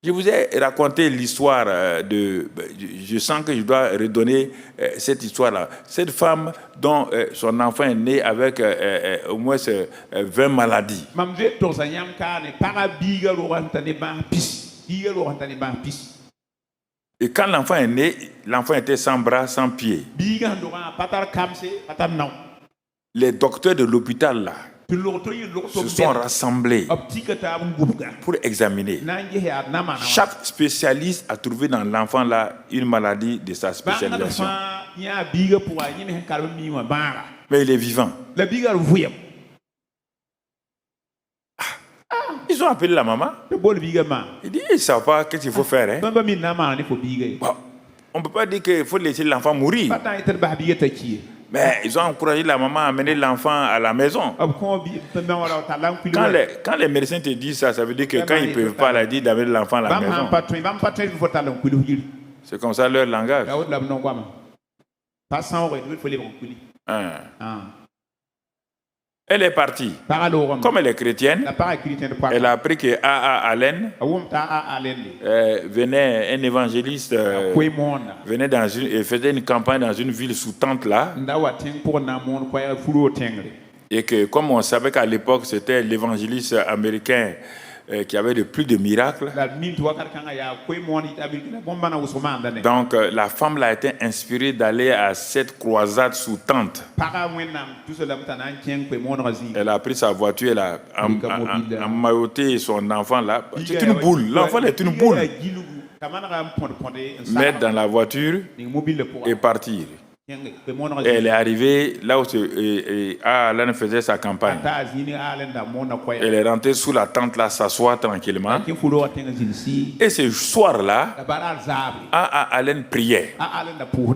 Je vous ai raconté l'histoire de... Je sens que je dois redonner cette histoire-là. Cette femme dont son enfant est né avec au moins 20 maladies. Et quand l'enfant est né, l'enfant était sans bras, sans pieds. Les docteurs de l'hôpital là se sont rassemblés pour examiner. Chaque spécialiste a trouvé dans l'enfant là une maladie de sa spécialisation. Mais il est vivant. Ils ont appelé la maman. Il dit, ils ne savent pas qu'est-ce qu'il faut faire. Hein? Bon, on ne peut pas dire qu'il faut laisser l'enfant mourir. Mais ils ont encouragé la maman à amener l'enfant à la maison. Quand les médecins te disent ça, ça veut dire que quand ils ne peuvent pas la dire d'amener l'enfant à la maison. C'est comme ça leur langage. Elle est partie. Comme elle est chrétienne, elle a appris que A.A. Allen venait, un évangéliste, venait dans et faisait une campagne dans une ville sous tente là. Et que comme on savait qu'à l'époque c'était l'évangéliste américain qui avait le plus de miracles. Donc la femme l'a été inspirée d'aller à cette croisade sous tente. Elle a pris sa voiture, elle a emmailloté son enfant là. C'est une boule, l'enfant est une boule. Mettre dans la voiture et partir. Et elle est arrivée là où Alain faisait sa campagne. Elle est rentrée sous la tente là, s'asseoir tranquillement. Et ce soir-là, Alain priait.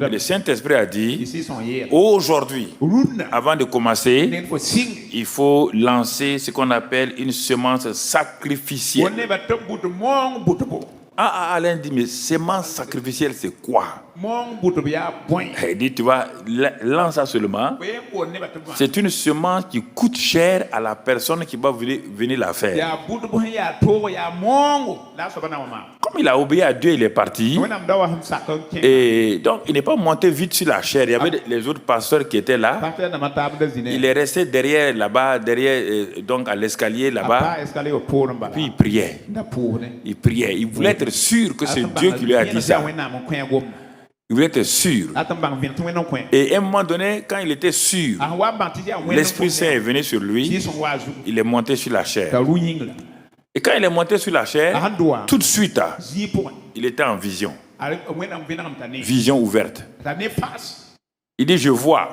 Le Saint-Esprit a dit, aujourd'hui, avant de commencer, il faut lancer ce qu'on appelle une semence sacrificielle. Alain dit, mais semence sacrificielle, c'est quoi? Il dit, tu vois, lance ça seulement. C'est une semence qui coûte cher à la personne qui va venir la faire. Comme il a obéi à Dieu, il est parti. Et donc, il n'est pas monté vite sur la chair. Il y avait les autres pasteurs qui étaient là. Il est resté derrière, là-bas, donc à l'escalier, là-bas. Puis il priait. Il priait. Il voulait être sûr que c'est Dieu qui lui a dit ça. Il voulait être sûr. Et à un moment donné, quand il était sûr, l'Esprit Saint est venu sur lui. Il est monté sur la chair. Et quand il est monté sur la chair, tout de suite, il était en vision. Vision ouverte. Il dit, je vois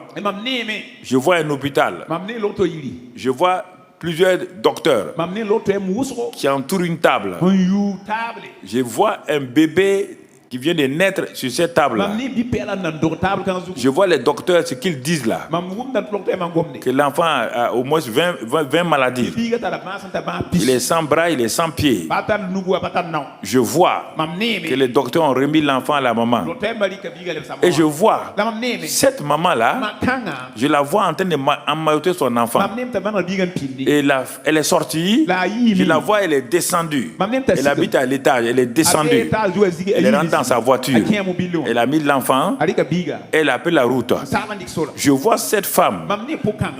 un hôpital. Je vois plusieurs docteurs qui entourent une table. Je vois un bébé qui vient de naître sur cette table. Je vois les docteurs, ce qu'ils disent là. Que l'enfant a au moins 20 maladies. Il est sans bras, il est sans pieds. Je vois que les docteurs ont remis l'enfant à la maman. Et je vois cette maman-là, je la vois en train d'emmailloter son enfant. Et elle est sortie, je la vois, elle est descendue. Elle habite à l'étage, elle est descendue. Elle est rentrée dans sa voiture. Elle a mis l'enfant. Elle a pris la route. Je vois cette femme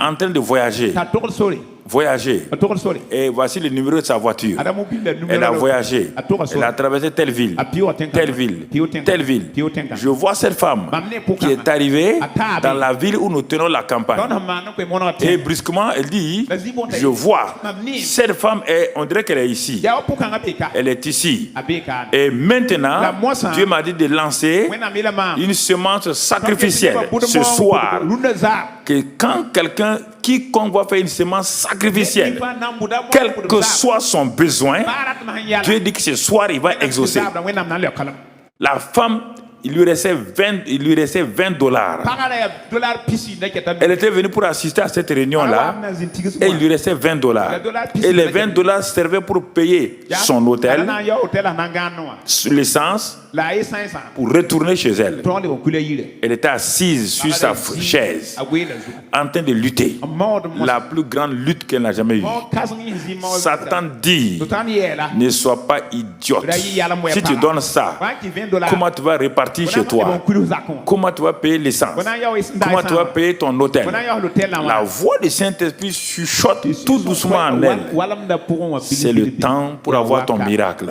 en train de voyager. Et voici le numéro de sa voiture. Elle a voyagé. Elle a traversé telle ville. Je vois cette femme qui est arrivée dans la ville où nous tenons la campagne. Et brusquement, elle dit, je vois, cette femme, on dirait qu'elle est ici. Elle est ici. Et maintenant, Dieu m'a dit de lancer une semence sacrificielle ce soir. Que quand quiconque va faire une semence sacrificielle, quel que soit son besoin, Dieu dit que ce soir il va exaucer. La femme il lui restait 20 dollars. Elle était venue pour assister à cette réunion-là et il lui restait 20 dollars. Et les 20 dollars servaient pour payer son hôtel, l'essence, pour retourner chez elle. Elle était assise sur sa chaise, en train de lutter. La plus grande lutte qu'elle n'a jamais eue. Satan dit, ne sois pas idiote. Si tu donnes ça, comment tu vas répartir chez toi? Comment tu vas payer l'essence? Comment tu vas payer ton hôtel? La voix du Saint-Esprit chuchote tout doucement en elle. C'est le temps pour avoir ton miracle.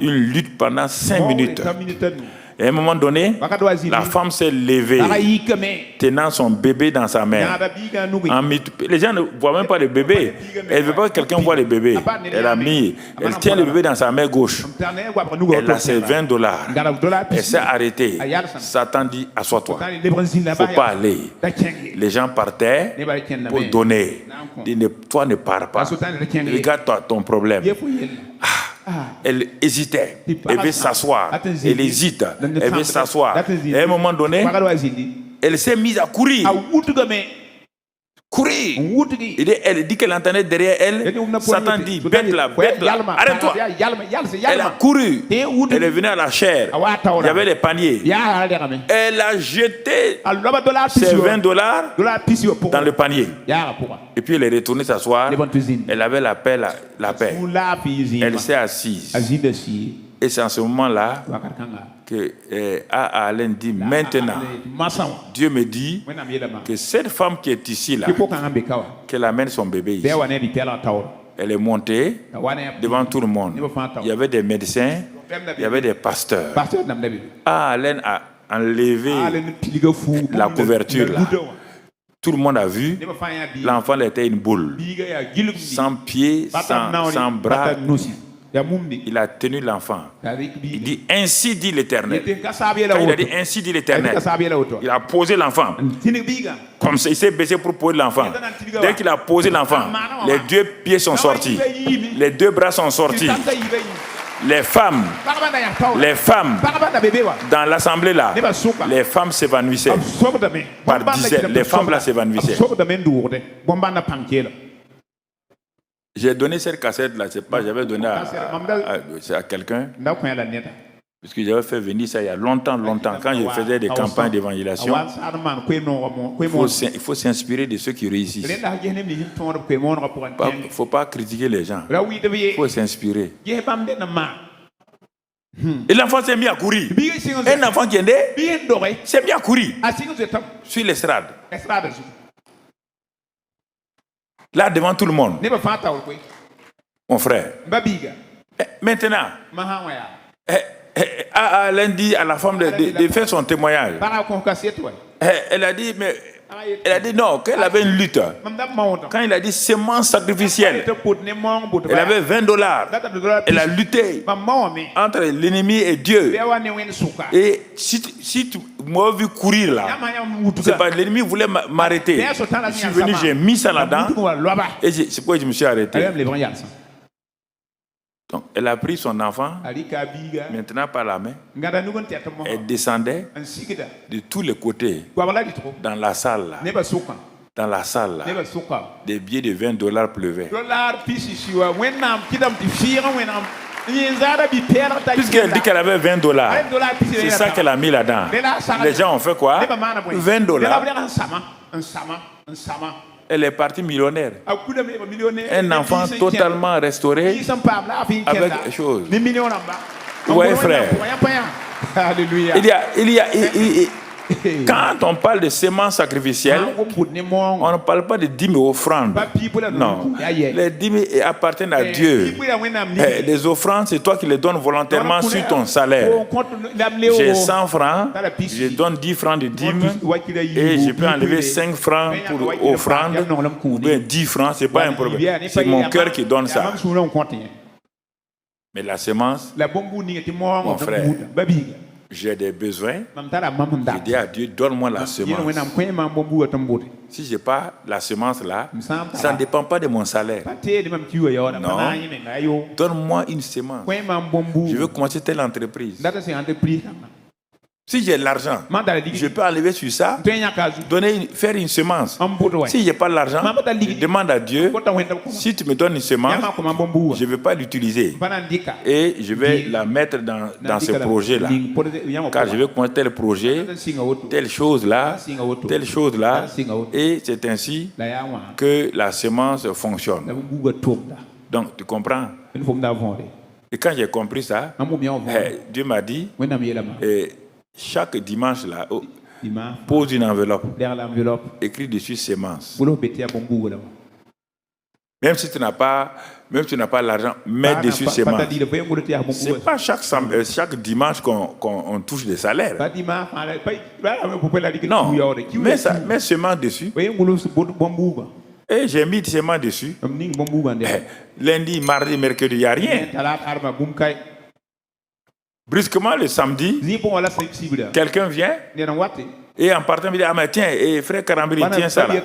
Une lutte pendant 5 minutes. Et à un moment donné, la femme s'est levée, tenant son bébé dans sa main. Les gens ne voient même pas le bébé. Elle ne veut pas que quelqu'un voie le bébé. Elle tient le bébé dans sa main gauche. Elle a ses 20 dollars. Elle s'est arrêtée. Satan dit, assois-toi. Il ne faut pas aller. Les gens partaient pour donner. Dit, toi ne pars pas. Regarde ton problème. Elle hésitait. Elle veut s'asseoir. Elle hésite. Elle veut s'asseoir. Et à un moment donné, elle s'est mise à courir. Courir. Elle dit qu'elle entendait derrière elle. Satan dit, bête là, arrête-toi. Elle a couru. Elle est venue à la chaire. Il y avait les paniers. Elle a jeté ses 20 dollars dans le panier. Et puis elle est retournée s'asseoir. Elle avait la paix. Elle s'est assise. Et c'est en ce moment-là que Alain dit, maintenant, Dieu me dit que cette femme qui est ici, là, qu'elle amène son bébé ici. Elle est montée devant tout le monde. Il y avait des médecins, il y avait des pasteurs. Alain a enlevé la couverture là. Tout le monde a vu, l'enfant était une boule, sans pieds, sans bras. Il a tenu l'enfant. Il dit, ainsi dit l'Éternel. Quand il a dit, ainsi dit l'Éternel, il a posé l'enfant. Comme ça, il s'est baissé pour poser l'enfant. Dès qu'il a posé l'enfant, les 2 pieds sont sortis. Les 2 bras sont sortis. Les femmes dans l'assemblée là, les femmes s'évanouissaient. Par dizaines, les femmes là s'évanouissaient. J'ai donné cette cassette là, c'est pas, j'avais donné à quelqu'un. Parce que j'avais fait venir ça il y a longtemps, quand je faisais des campagnes d'évangélisation. Il faut s'inspirer de ceux qui réussissent. Il ne faut pas critiquer les gens. Il faut s'inspirer. Et l'enfant s'est mis à courir. Un enfant qui est né s'est mis à courir sur l'estrade. Là, devant tout le monde. Mon frère. Maintenant, Alain dit à la femme de faire son témoignage. Elle a dit, non, qu'elle avait une lutte. Quand il a dit semence sacrificielle, elle avait 20 dollars. Elle a lutté entre l'ennemi et Dieu. Et si tu m'as vu courir là, c'est pas l'ennemi voulait m'arrêter. Je suis venu, j'ai mis ça là-dedans. Et c'est pourquoi je me suis arrêté. Donc, elle a pris son enfant, maintenant par la main, elle descendait de tous les côtés dans la salle là. Dans la salle là, des billets de 20 dollars pleuvaient. Puisqu'elle dit qu'elle avait 20 dollars, c'est ça qu'elle a mis là-dedans. Les gens ont fait quoi? 20 dollars. Elle est partie millionnaire. Un enfant totalement restauré avec des choses. Oui, frère. Alléluia. Quand on parle de semences sacrificielles, on ne parle pas de dîmes et offrandes. Non. Les dîmes appartiennent à Dieu. Les offrandes, c'est toi qui les donnes volontairement sur ton salaire. J'ai 100 francs, je donne 10 francs de dîmes et je peux enlever 5 francs pour offrande ou bien 10 francs, ce n'est pas un problème. C'est mon cœur qui donne ça. Mais la semence, mon frère, j'ai des besoins, je dis à Dieu, donne-moi la semence. Si je n'ai pas la semence là, ça ne dépend pas de mon salaire. Non, donne-moi une semence. Je veux commencer telle entreprise. Si j'ai l'argent, je peux enlever sur ça, faire une semence. Si je n'ai pas l'argent, je demande à Dieu, si tu me donnes une semence, je ne vais pas l'utiliser. Et je vais la mettre dans ce projet-là. Car je vais commencer tel projet, telle chose-là. Et c'est ainsi que la semence fonctionne. Donc, tu comprends? Et quand j'ai compris ça, Dieu m'a dit, chaque dimanche là, pose une enveloppe, écris dessus semence. Même si tu n'as pas l'argent, mets dessus semence. C'est pas chaque dimanche qu'on touche des salaires. Non, mets semence dessus. Et j'ai mis des semences dessus. Lundi, mardi, mercredi, il n'y a rien. Brusquement, le samedi, quelqu'un vient et en partant, il me dit, ah mais tiens, frère Karambiri, tiens ça là.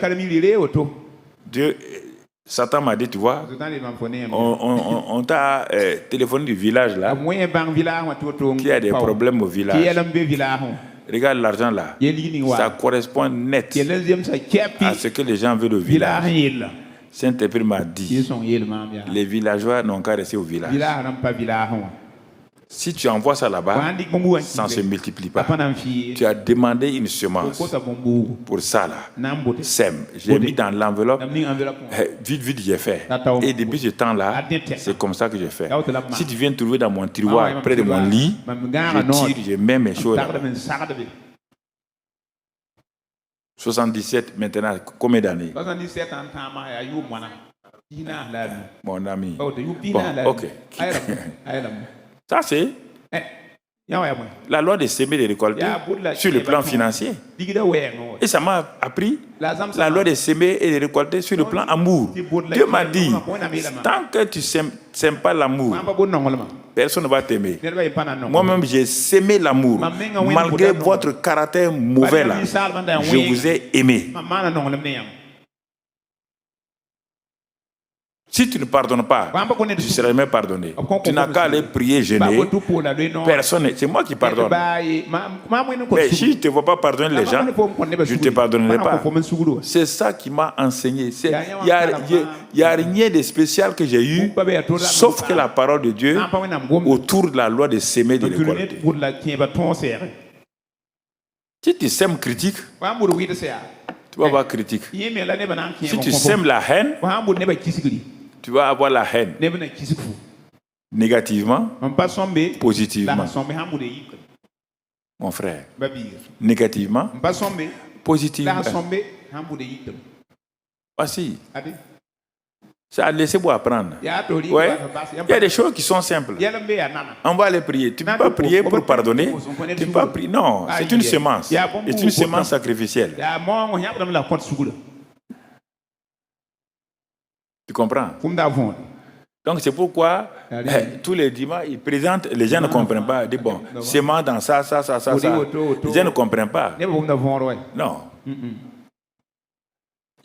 Satan m'a dit, tu vois, on t'a téléphoné du village là, qui a des problèmes au village. Regarde l'argent là, ça correspond net à ce que les gens veulent au village. Saint-Esprit m'a dit, les villageois n'ont qu'à rester au village. Si tu envoies ça là-bas, ça ne se multiplie pas. Tu as demandé une semence pour ça là. Sème. J'ai mis dans l'enveloppe. Vite, j'ai fait. Et depuis ce temps-là, c'est comme ça que j'ai fait. Si tu viens trouver dans mon tiroir, près de mon lit, je tire, je mets mes choses là. 77 maintenant, combien d'années? 77 ans, mon ami. Bon, ok. Ça, c'est la loi de semer et de récolter sur le plan financier. Et ça m'a appris la loi de semer et de récolter sur le plan amour. Dieu m'a dit, tant que tu ne sèmes pas l'amour, personne ne va t'aimer. Moi-même, j'ai sémé l'amour. Malgré votre caractère mauvais là, je vous ai aimé. Si tu ne pardonnes pas, tu seras jamais pardonné. Tu n'as qu'à aller prier, jeûner. Personne, c'est moi qui pardonne. Mais si je ne te vois pas pardonner les gens, je ne te pardonnerai pas. C'est ça qui m'a enseigné. Il n'y a rien de spécial que j'ai eu, sauf que la parole de Dieu autour de la loi de s'aimer de récolter. Si tu sèmes critique, tu vas avoir critique. Si tu sèmes la haine, tu vas avoir la haine. Négativement, positivement. Mon frère. Négativement, positivement. Voici. Ça, laissez-moi apprendre. Ouais. Il y a des choses qui sont simples. On va les prier. Tu ne peux pas prier pour pardonner. Tu ne peux pas prier. Non, c'est une semence. C'est une semence sacrificielle. Tu comprends? Donc c'est pourquoi tous les dimanches, ils présentent, les gens ne comprennent pas. Ils disent, bon, semence dans ça. Les gens ne comprennent pas. Non.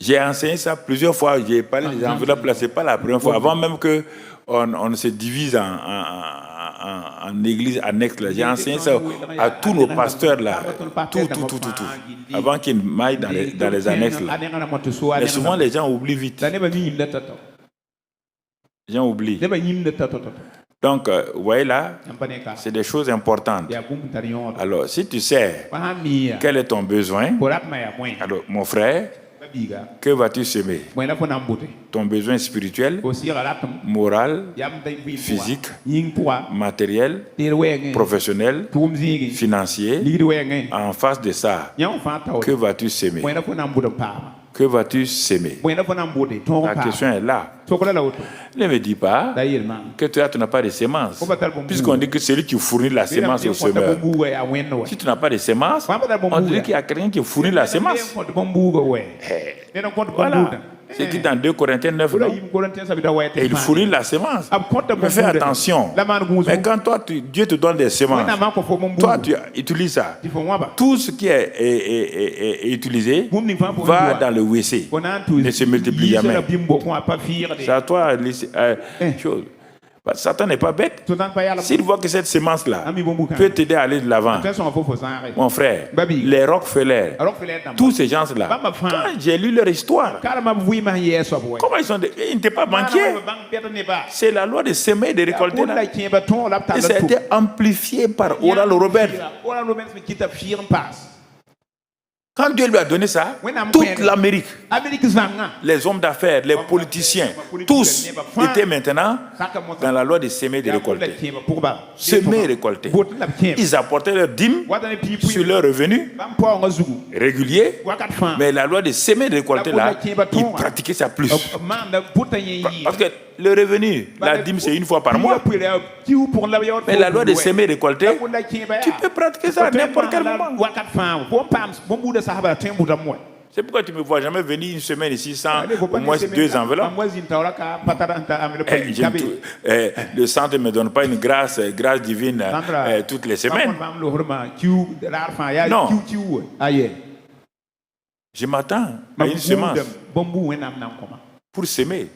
J'ai enseigné ça plusieurs fois. J'ai parlé des enveloppes là, c'est pas la première fois. Avant même qu'on se divise en église annexe, j'ai enseigné ça à tous nos pasteurs là. Tout. Avant qu'ils m'aillent dans les annexes là. Mais souvent les gens oublient vite. Les gens oublient. Donc, vous voyez là, c'est des choses importantes. Alors, si tu sais quel est ton besoin, alors mon frère, que vas-tu semer? Ton besoin spirituel, moral, physique, matériel, professionnel, financier. En face de ça, que vas-tu semer? Que vas-tu semer? La question est là. Ne me dis pas que toi, tu n'as pas de semences. Puisqu'on dit que c'est lui qui fournit la semence au semeur. Si tu n'as pas de semences, on dit qu'il y a quelqu'un qui fournit la semence. Voilà. C'est dit dans 2 Corinthiens 9, non? Et il fournit la semence. Mais fais attention. Mais quand toi, Dieu te donne des semences, toi, tu utilises ça. Tout ce qui est utilisé va dans le WC. Ne se multiplie jamais. C'est à toi, chose. Satan n'est pas bête. S'il voit que cette semence-là peut t'aider à aller de l'avant, mon frère, les Rockefeller, tous ces gens-là, quand j'ai lu leur histoire, comment ils n'étaient pas banquiers? C'est la loi de semer et de récolter. Et ça a été amplifié par Oral Roberts. Quand Dieu lui a donné ça, toute l'Amérique, les hommes d'affaires, les politiciens, tous étaient maintenant dans la loi de semer et de récolter. Semer et récolter. Ils apportaient leur dîme sur leurs revenus réguliers, mais la loi de semer et de récolter là, ils pratiquaient ça plus. Parce que le revenu, la dîme, c'est une fois par mois. Mais la loi de semer et récolter, tu peux pratiquer ça à n'importe quel moment. C'est pourquoi tu ne me vois jamais venir une semaine ici sans au moins 2 enveloppes. Le centre ne me donne pas une grâce divine toutes les semaines. Non. Je m'attends à une semence pour s'aimer.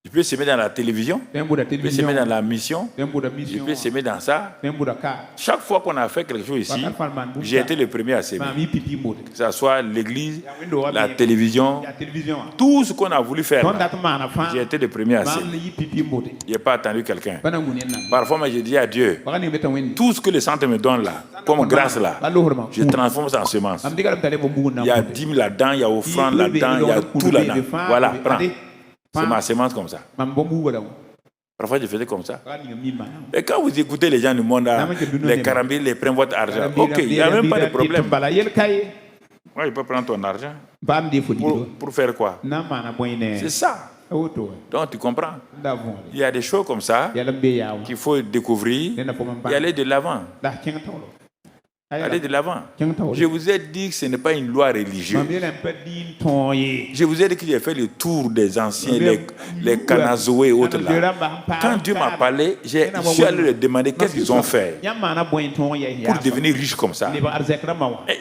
Je peux s'aimer dans la télévision, je peux s'aimer dans la mission, je peux s'aimer dans ça. Chaque fois qu'on a fait quelque chose ici, j'ai été le premier à s'aimer. Que ce soit l'église, la télévision, tout ce qu'on a voulu faire, j'ai été le premier à s'aimer. Je n'ai pas attendu quelqu'un. Parfois, moi, je dis à Dieu, tout ce que le centre me donne là, comme grâce là, je transforme ça en semence. Il y a dîme là-dedans, il y a offrande là-dedans, il y a tout là-dedans. Voilà, prends. C'est ma semence comme ça. Parfois, je faisais comme ça. Et quand vous écoutez les gens du monde, les carambiles, ils prennent votre argent. Ok, il n'y a même pas de problème. Moi, je peux prendre ton argent. Pour faire quoi? C'est ça. Donc, tu comprends? Il y a des choses comme ça qu'il faut découvrir et aller de l'avant. Allez de l'avant. Je vous ai dit que ce n'est pas une loi religieuse. Je vous ai dit que j'ai fait le tour des anciens, les Kanazoé et autres là. Quand Dieu m'a parlé, je suis allé leur demander qu'est-ce qu'ils ont fait pour devenir riches comme ça. Et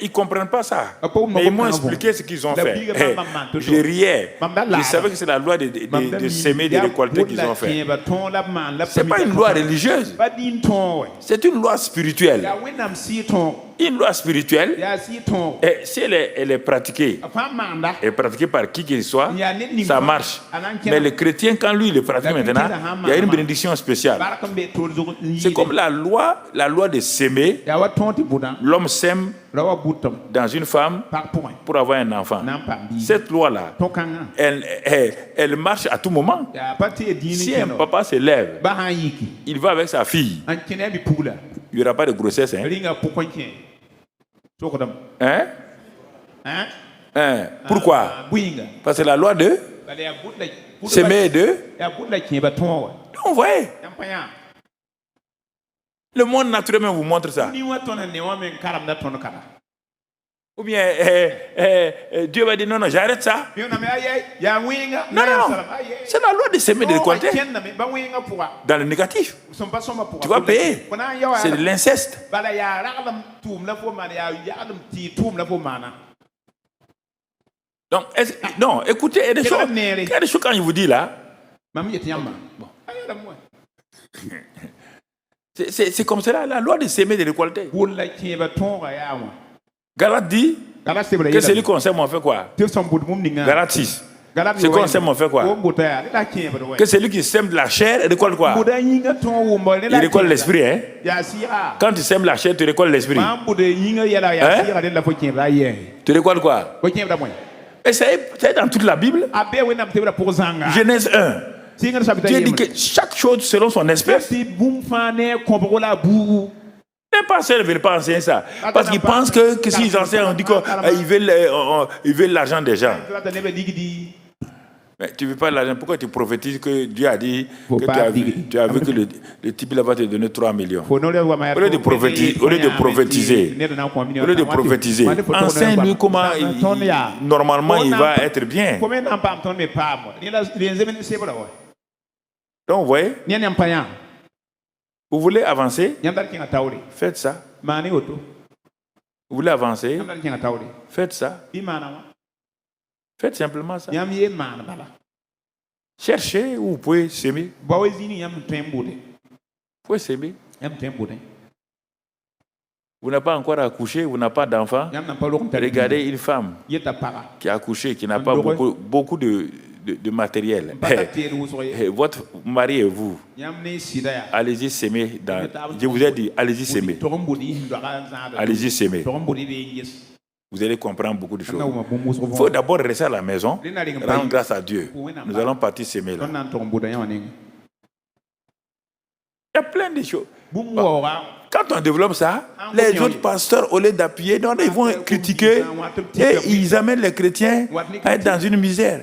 ils ne comprennent pas ça. Mais ils m'ont expliqué ce qu'ils ont fait. Je riais. Je savais que c'est la loi de semer, de récolter qu'ils ont fait. Ce n'est pas une loi religieuse. C'est une loi spirituelle. Une loi spirituelle, et si elle est pratiquée par qui qu'il soit, ça marche. Mais le chrétien, quand lui, il le pratique maintenant, il y a une bénédiction spéciale. C'est comme la loi de s'aimer. L'homme s'aime dans une femme pour avoir un enfant. Cette loi-là, elle marche à tout moment. Si un papa se lève, il va avec sa fille. Il n'y aura pas de grossesse. Pourquoi? Parce que la loi de s'aimer de... Donc, vous voyez, le monde naturellement vous montre ça. Ou bien Dieu va dire non, j'arrête ça. Non, c'est la loi de s'aimer de récolter. Dans le négatif, tu vas payer. C'est de l'inceste. Donc, non, écoutez, il y a des choses quand il vous dit là. C'est comme cela, la loi de s'aimer de récolter. Galate dit que celui qu'on sème, on fait quoi? Galate 6. C'est qu'on sème, on fait quoi? Que celui qui sème de la chair, il récolte quoi? Il récolte l'esprit. Hein? Quand tu sèmes la chair, tu récoltes l'esprit. Tu récoltes quoi? Et c'est dans toute la Bible. Genèse 1. Dieu dit que chaque chose selon son espèce. Les pasteurs ne veulent pas enseigner ça. Parce qu'ils pensent que s'ils enseignent, on dit qu'ils veulent l'argent des gens. Mais tu ne veux pas l'argent. Pourquoi tu prophétises que Dieu a dit que tu as vu que le type là va te donner 3 millions? Au lieu de prophétiser, enseigne-lui comment normalement il va être bien. Donc vous voyez, vous voulez avancer, faites ça. Vous voulez avancer, faites ça. Faites simplement ça. Cherchez où vous pouvez s'aimer. Vous pouvez s'aimer. Vous n'avez pas encore accouché, vous n'avez pas d'enfant. Regardez une femme qui a accouché, qui n'a pas beaucoup de matériel. Votre mari et vous, allez-y s'aimer. Je vous ai dit, allez-y s'aimer. Allez-y s'aimer. Vous allez comprendre beaucoup de choses. Il faut d'abord rester à la maison, rendre grâce à Dieu. Nous allons partir s'aimer là. Il y a plein de choses. Bon. Quand on développe ça, les autres pasteurs, au lieu d'appuyer, ils vont critiquer et ils amènent les chrétiens à être dans une misère.